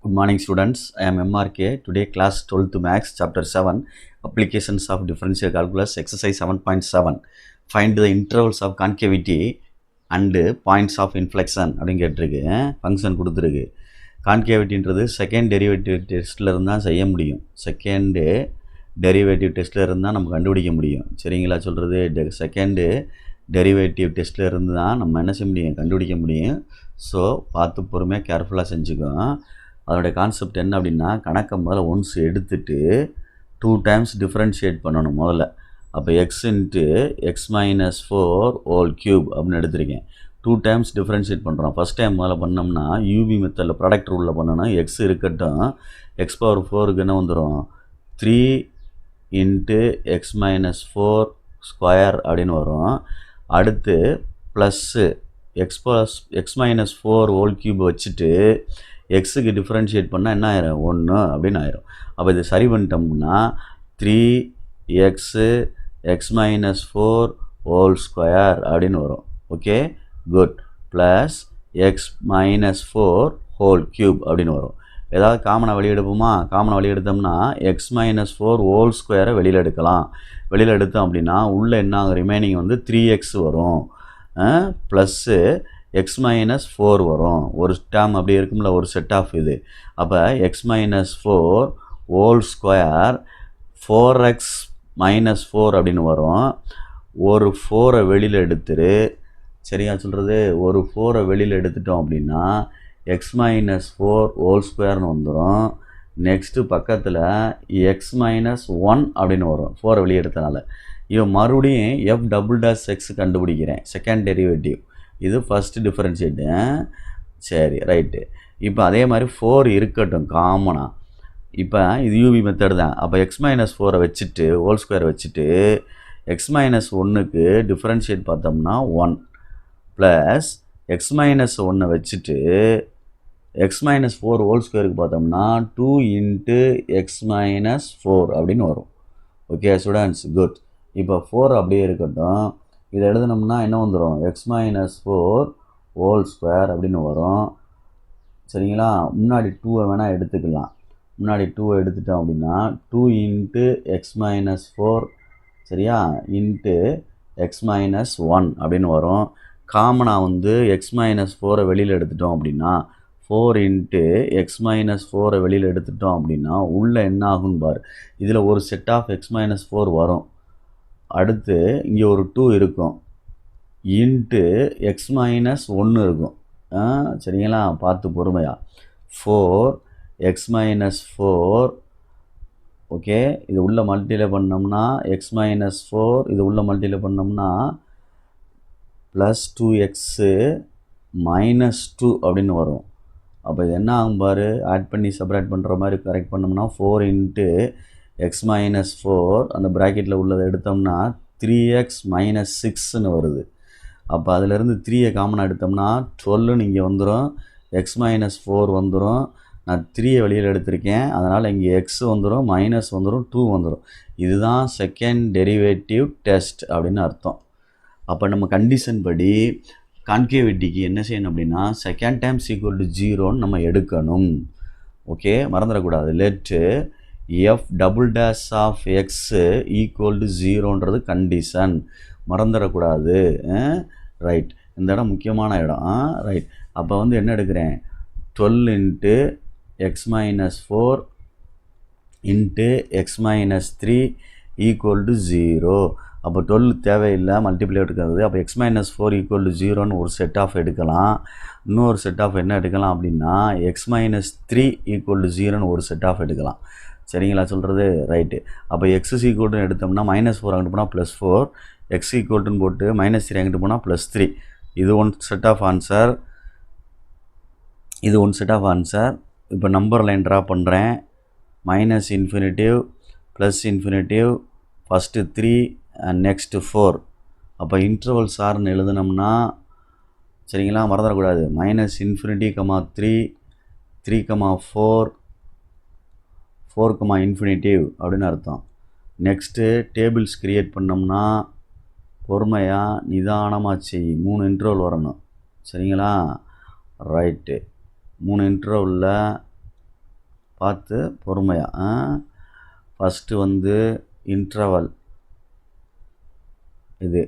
Good morning students, I am MRK. Today class 12th Maths chapter 7 Applications of Differential Calculus exercise 7.7 Find the intervals of concavity and points of inflection அப்படின்னு கேட்டிருக்கு. Function கொடுத்துருக்கு. கான்கேவிட்டின்றது second derivative டெஸ்ட்டில் இருந்தால் செய்ய முடியும். Second derivative டெஸ்ட்டில் இருந்தால் நம்ம கண்டுபிடிக்க முடியும். சரிங்களா சொல்கிறது? செகண்டு டெரிவேட்டிவ் டெஸ்ட்டில் இருந்து தான் நம்ம என்ன செய்ய முடியும், கண்டுபிடிக்க முடியும். ஸோ பார்த்து பொறுமையாக கேர்ஃபுல்லாக செஞ்சுக்கோம். அதனுடைய கான்செப்ட் என்ன அப்படின்னா, கணக்கை முதல்ல ஒன்ஸ் எடுத்துட்டு 2 டைம்ஸ் டிஃப்ரென்ஷியேட் பண்ணணும் முதல்ல. அப்போ X into X minus 4 whole cube அப்படின்னு எடுத்திருக்கேன். 2 டைம்ஸ் டிஃப்ரென்ஷியேட் பண்ணுறோம். ஃபஸ்ட் டைம் முதல்ல பண்ணோம்னா யூபி மெத்தடில் ப்ராடக்ட் ரூலில் பண்ணணும். எக்ஸ் இருக்கட்டும், எக்ஸ் பவர் 4க்கு என்ன வந்துடும், 3 இன்ட்டு எக்ஸ் மைனஸ் 4 ஸ்கொயர் அப்படின்னு வரும். அடுத்து plus X minus 4 whole cube வச்சுட்டு எக்ஸுக்கு டிஃப்ரென்ஷியேட் பண்ணால் என்ன ஆயிரும், 1 அப்படின்னு ஆயிரும். அப்போ இது சரி பண்ணிட்டோம்னா 3x X minus 4 whole square அப்படின்னு வரும். Okay good. Plus X minus 4 whole cube அப்படின்னு வரும். ஏதாவது காமனை வெளியே எடுப்போமா? காமனை வெளியே எடுத்தோம்னா எக்ஸ் மைனஸ் 4 ஹோல் ஸ்கொயரை வெளியில் எடுக்கலாம். வெளியில் எடுத்தோம் அப்படின்னா உள்ளே என்ன ஆகும், ரிமைனிங் வந்து 3x வரும். ப்ளஸ்ஸு எக்ஸ் மைனஸ் 4 வரும். ஒரு டேர்ம் அப்படி இருக்கும்ல, ஒரு செட் ஆஃப் இது. அப்போ X minus 4 whole square 4x minus 4 அப்படின்னு வரும். ஒரு 4 வெளியில் எடுத்துரு. சரியா சொல்கிறது? ஒரு 4 வெளியில் எடுத்துட்டோம் அப்படின்னா எக்ஸ் மைனஸ் 4 ஹோல் ஸ்கொயர்னு வந்துடும். நெக்ஸ்ட்டு பக்கத்தில் எக்ஸ் மைனஸ் 1 அப்படின்னு வரும் 4 வெளியே எடுத்தனால. இவன் மறுபடியும் எஃப் டபுள் டேஷ் எக்ஸ் கண்டுபிடிக்கிறேன், செகண்ட் டெரிவேட்டிவ். இது ஃபஸ்ட்டு டிஃப்ரென்ஷியேட்டு. சரி ரைட்டு. இப்போ அதே மாதிரி 4 இருக்கட்டும் காமனாக. இப்போ இது யூபி மெத்தட் தான். அப்போ எக்ஸ் மைனஸ் 4 வச்சுட்டு ஹோல் ஸ்கொயர் வச்சுட்டு எக்ஸ் மைனஸ் 1க்கு டிஃப்ரென்ஷியேட் பார்த்தோம்னா 1 ப்ளஸ் எக்ஸ் மைனஸ் 1 வச்சுட்டு எக்ஸ் மைனஸ் 4 ஹோல் ஸ்கொயருக்கு பார்த்தோம்னா 2 இன்ட்டு எக்ஸ் மைனஸ் 4 அப்படின்னு வரும். Okay students, good. இப்போ 4 அப்படியே இருக்கட்டும். இதை எழுதுனோம்னா என்ன வந்துடும், எக்ஸ் மைனஸ் 4 ஹோல் ஸ்கொயர் அப்படின்னு வரும். சரிங்களா? முன்னாடி 2 வேணால் எடுத்துக்கலாம். முன்னாடி 2 எடுத்துட்டோம் அப்படின்னா 2 இன்ட்டு எக்ஸ் மைனஸ் 4 சரியா இன்ட்டு எக்ஸ் மைனஸ் 1 அப்படின்னு வரும். காமனாக வந்து எக்ஸ் மைனஸ் 4 வெளியில் எடுத்துட்டோம் அப்படின்னா 4 இன்ட்டு எக்ஸ் மைனஸ் 4 வெளியில் எடுத்துட்டோம் அப்படின்னா உள்ளே என்ன ஆகுன்னு பாரு. இதில் ஒரு செட் ஆஃப் எக்ஸ் மைனஸ் 4 வரும். அடுத்து இங்கே ஒரு 2 இருக்கும். இன்ட்டு எக்ஸ் மைனஸ் 1 இருக்கும். சரிங்களா? பார்த்து பொறுமையாக. 4 எக்ஸ் மைனஸ் 4 ஓகே. இது உள்ள மல்டியில் பண்ணோம்னா எக்ஸ் மைனஸ் 4 இது உள்ள மல்டியில் பண்ணோம்னா ப்ளஸ் 2x மைனஸ் 2 அப்படின்னு வரும். அப்போ இது என்ன ஆகும் பாரு, ஆட் பண்ணி செப்பரேட் பண்ணுற மாதிரி கரெக்ட் பண்ணோம்னா 4 இன்ட்டு எக்ஸ் மைனஸ் 4 அந்த ப்ராக்கெட்டில் உள்ளதை எடுத்தோம்னா 3x மைனஸ் 6ன்னு வருது. அப்போ அதிலேருந்து 3யை காமனாக எடுத்தோம்னா 12ன்னு இங்கே வந்துடும். எக்ஸ் மைனஸ் 4 வந்துடும். நான் 3யை வெளியில் எடுத்திருக்கேன், அதனால் இங்கே எக்ஸ் வந்துடும், மைனஸ் வந்துடும், 2 வந்துடும். இதுதான் செகண்ட் டெரிவேட்டிவ் டெஸ்ட் அப்படின்னு அர்த்தம். அப்போ நம்ம கண்டிஷன் படி கான்கேவிட்டிக்கு என்ன செய்யணும் அப்படின்னா செகண்ட் டைம்ஸ் ஈக்குவல் டு 0ன்னு நம்ம எடுக்கணும். ஓகே, மறந்துடக்கூடாது. Let f double dash of x equal to 0ன்றது கண்டிஷன், மறந்துடக்கூடாது. ரைட், இந்த இடம் முக்கியமான இடம். ரைட். அப்போ வந்து என்ன எடுக்கிறேன், 12 into X minus 4 into X minus 3 equal to 0. அப்போ 12 தேவையில்லை, மல்டிப்ளை எடுக்கிறது. அப்போ எக்ஸ் மைனஸ் 4 ஈக்குவல் டு 0ன்னு ஒரு செட் ஆஃப் எடுக்கலாம். இன்னொரு செட் ஆஃப் என்ன எடுக்கலாம் அப்படின்னா எக்ஸ் மைனஸ் 3 ஈக்குவல் டு 0ன்னு ஒரு செட் ஆஃப் எடுக்கலாம். சரிங்களா சொல்கிறது? ரைட்டு. அப்போ எக்ஸ் ஈக்குவல்ட்டுன்னு எடுத்தோம்னா மைனஸ் 4 அங்கிட்டு போனால் ப்ளஸ் 4, எக்ஸ் ஈக்குவல்ட்டுன்னு போட்டு மைனஸ் 3 அங்கிட்டு போனால் ப்ளஸ் 3. இது ஒன் செட் ஆஃப் ஆன்சர், இது ஒன் செட் ஆஃப் ஆன்சர். இப்போ நம்பர் லைன் ட்ரா பண்ணுறேன். Minus infinitive plus infinitive, first 3 and next 4. அப்போ இன்டர்வல்ஸ் ஆர்னு எழுதுனோம்னா சரிங்களா, மறந்துடக்கூடாது. Minus infinity comma 3, 3 comma 4, 4 comma infinitive அப்படின்னு அர்த்தம். நெக்ஸ்ட்டு டேபிள்ஸ் க்ரியேட் பண்ணோம்னா பொறுமையாக நிதானமாக செய். 3 இன்டர்வல் வரணும். சரிங்களா? ரைட்டு. 3 இன்டர்வலில் பார்த்து பொறுமையாக. ஃபஸ்ட்டு வந்து இன்ட்ரவல் இது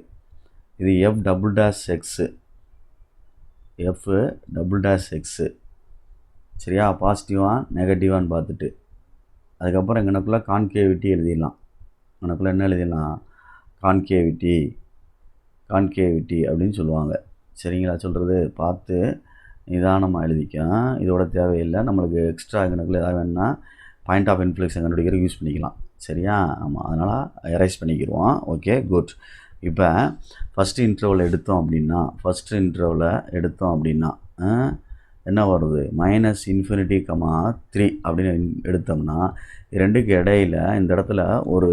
F double dash x, F double dash x, சரியா? பாசிட்டிவாக நெகட்டிவான்னு பார்த்துட்டு அதுக்கப்புறம் எங்கனக்குள்ளே கான்கேவிட்டி எழுதிடலாம். எங்கனக்குள்ளே என்ன எழுதிடலாம்? கான்கேவிட்டி அப்படின்னு சொல்லுவாங்க. சரிங்களா? சொல்கிறது பார்த்து நிதானமாக எழுதிக்க. இதோட தேவையில்லை. நம்மளுக்கு எக்ஸ்ட்ரா எங்கனக்குள்ளே ஏதாவது வேணுன்னா பாயிண்ட் ஆஃப் இன்ஃப்ளெக்ஷன் கண்டுபிடிக்கிற யூஸ் பண்ணிக்கலாம். சரியா? ஆமாம், அதனால் எரேஸ் பண்ணிக்கிடுவோம். Okay, good. இப்போ ஃபஸ்ட்டு இன்டர்வல் எடுத்தோம் அப்படின்னா என்ன வருது? -∞, 3 அப்படின்னு எடுத்தோம்னா ரெண்டுக்கு இடையில் இந்த இடத்துல ஒரு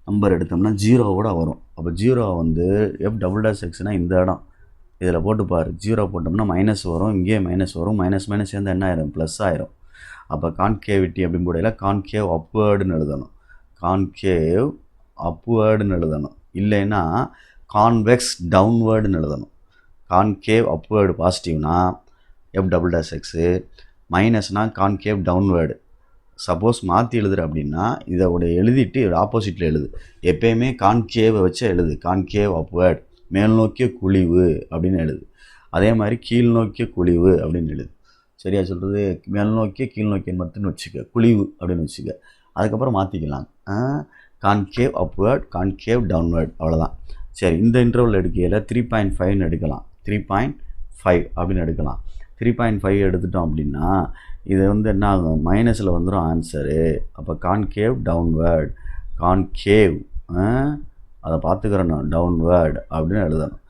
நம்பர் எடுத்தோம்னா 0 வரும். அப்போ 0 வந்து எஃப் டபுள் டேஷ் எக்ஸ்னால் இந்த இடம் இதில் போட்டுப்பார். 0 போட்டோம்னா மைனஸ் வரும், இங்கேயே மைனஸ் வரும். மைனஸ் சேர்ந்து என்ன ஆயிரும்? ப்ளஸ் ஆயிரும். அப்போ கான்கேவிட்டி அப்படின்னு போடையில் கான்கேவ் அப்வேர்டுன்னு எழுதணும். இல்லைன்னா கான்வெக்ஸ் டவுன்வேர்டுன்னு எழுதணும். கான்கேவ் அப்வேர்டு பாசிட்டிவ்னா எஃப் டபுள் டேஷ் எக்ஸு, மைனஸ்னால் கான்கேவ் டவுன்வேர்டு. சப்போஸ் மாற்றி எழுதுற அப்படின்னா இதோட எழுதிட்டு இதோட ஆப்போசிட்டில் எழுது. எப்பயுமே கான்கேவை வச்சு எழுது. கான்கேவ் அப்வேர்டு, மேல் நோக்கிய குழிவு அப்படின்னு எழுது. அதே மாதிரி கீழ் நோக்கிய குழிவு அப்படின்னு எழுது. சரியா சொல்கிறது? மேல் நோக்கிய கீழ் நோக்கிய மட்டும் வச்சுக்க, குழிவு அப்படின்னு வச்சுக்க. அதுக்கப்புறம் மாற்றிக்கலாம். கான்கேவ் அப்வேர்ட், கான்கேவ் டவுன்வேர்ட், அவ்வளோதான். சரி, இந்த இன்டர்வல் எடுக்கையில் 3.5 எடுக்கலாம். 3.5 அப்படின்னு எடுக்கலாம். 3.5 எடுத்துட்டோம் அப்படின்னா இது வந்து என்ன ஆகும்? மைனஸில் வந்துடும் ஆன்சரு. அப்போ கான்கேவ் டவுன்வேர்ட், கான்கேவ் அதை பார்த்துக்கிறோம், டவுன்வேர்ட் அப்படின்னு எழுதணும்.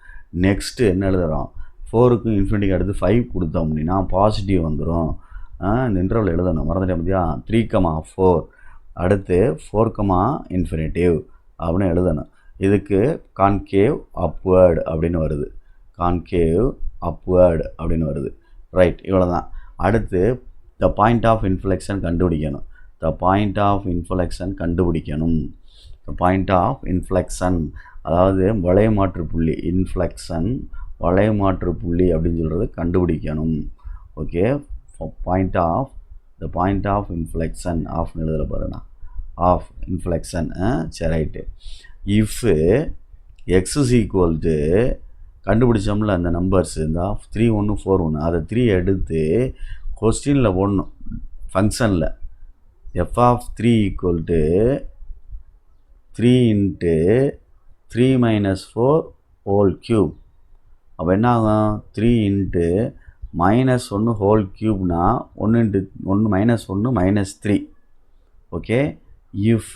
நெக்ஸ்ட்டு என்ன எழுதுகிறோம்? 4க்கு இன்ஃபினிட்டிக்கு அடுத்து 5 கொடுத்தோம் அப்படின்னா பாசிட்டிவ் வந்துடும். இந்த இன்டர்வல் எழுதணும், மறந்துட்டேன் பார்த்தியா? 3,4 அடுத்து 4,∞ அப்படின்னு எழுதணும். இதுக்கு கான்கேவ் அப்வேர்டு அப்படின்னு வருது. ரைட், இவ்வளோ தான். அடுத்து த பாயிண்ட் ஆஃப் இன்ஃப்ளெக்ஷன் கண்டுபிடிக்கணும். பாயிண்ட் ஆஃப் இன்ஃப்ளெக்ஷன் அதாவது வளையமாற்று புள்ளி. வளையமாற்று புள்ளி அப்படின்னு சொல்கிறது கண்டுபிடிக்கணும். ஓகே, பாயிண்ட் ஆஃப் இன்ஃப்ளெக்ஷன் ஆஃப்னு எழுதுகிற பாருண்ணா, ஆஃப் இன்ஃப்ளெக்ஷன். சரி, right. If x is equal to கண்டுபிடிச்சோம்ல அந்த நம்பர்ஸ், இந்த 3, 1, 4, 1, அதை 3 எடுத்து கொஸ்டினில் போடணும். ஃபங்க்ஷனில் f(3) equal to 3 × 3 - 4 whole cube. அப்போ என்ன ஆகும்? 3 × -1 ஹோல் க்யூப்னா 1 × 1 -3. Okay, if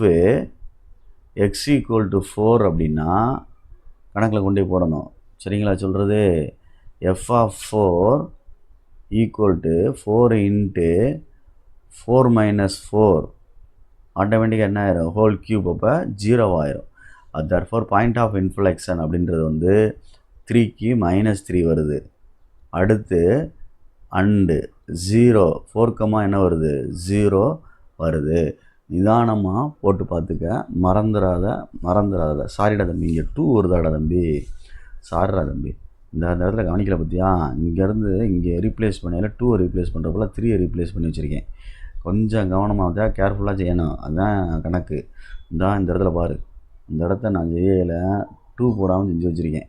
x equal to 4 அப்படின்னா கணக்கில் கொண்டே போடணும். சரிங்களா சொல்கிறது? f(4) ஈக்குவல் டு 4 × 4 - 4 ஆட்டோமேட்டிக்காக என்ன ஆயிரும்? Whole cube. அப்போ 0 ஆயிரும். அது தர்ஃபோர் பாயிண்ட் ஆஃப் இன்ஃப்ளெக்ஷன் அப்படின்றது வந்து 3க்கு -3 வருது. அடுத்து அண்டு 0 4, என்ன வருது? 0 வருது. நிதானமாக போட்டு பார்த்துக்க, மறந்துடாத. சாரிடா தம்பி, இங்கே 2 வருதாடா தம்பி, சாரிடா தம்பி, இந்த இடத்துல கவனிக்கல பார்த்தியா? இங்கேருந்து இங்கே ரீப்ளேஸ் பண்ணையில் 2 ரீப்ளேஸ் பண்ணுறப்போல 3 ரீப்ளேஸ் பண்ணி வச்சுருக்கேன். கொஞ்சம் கவனமாக தான், கேர்ஃபுல்லாக செய்யணும். அதுதான் கணக்கு. இந்த இடத்துல பாரு, இந்த இடத்த நான் செய்யலை, 2 போடாமல் செஞ்சு வச்சுருக்கேன்,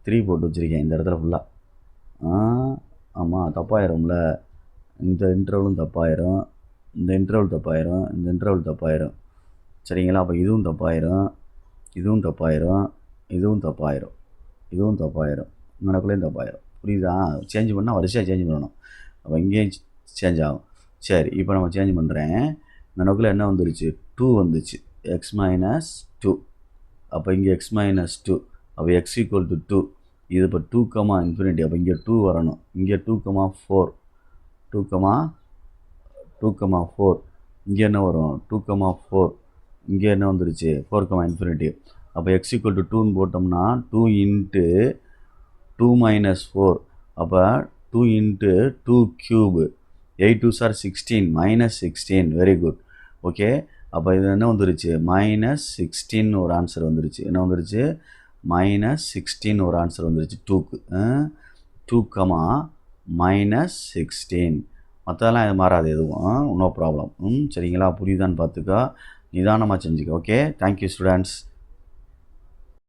3 போட்டு வச்சுருக்கேன் இந்த இடத்துல ஃபுல்லாக. ஆமாம், தப்பாயிரும்ல. இந்த இன்டர்வலும் தப்பாயிரும், இந்த இன்டர்வல் தப்பாயிரும். சரிங்களா? அப்போ இதுவும் தப்பாயிரும், இங்கனக்குள்ளேயும் தப்பாயிரும். புரியுதா? சேஞ்ச் பண்ணால் வரிசையாக சேஞ்ச் பண்ணணும். அப்போ இங்கேயும் சேஞ்ச் ஆகும். சரி, இப்போ நம்ம சேஞ்ச் பண்ணுறேன். இங்கனக்குள்ளே என்ன வந்துருச்சு? 2 வந்துச்சு, x-2. அப்போ இங்கே x-2. அப்போ x ஈக்குவல் டு 2. இது இப்போ 2,∞. அப்போ இங்கே 2 வரணும். இங்கே 2,4. இங்கே என்ன வரும்? 2,4. இங்கே என்ன வந்துருச்சு? 4,∞. அப்போ x ஈக்குவல் டு 2ன்னு போட்டோம்னா 2 × 2 - 4. அப்போ 2 × 2 cube. 8 2s are 16, -16. Very good. Okay, அப்போ இது என்ன வந்துருச்சு? -16 ஒரு ஆன்சர் வந்துருச்சு. என்ன வந்துருச்சு? -16 ஒரு ஆன்சர் வந்துருச்சு 2க்கு. 2, -16. மற்றதெல்லாம் இது மாறாது எதுவும், நோ ப்ராப்ளம். சரிங்களா? புரியுதான்னு பார்த்துக்கோ, நிதானமாக செஞ்சுக்கோ. Okay, thank you students.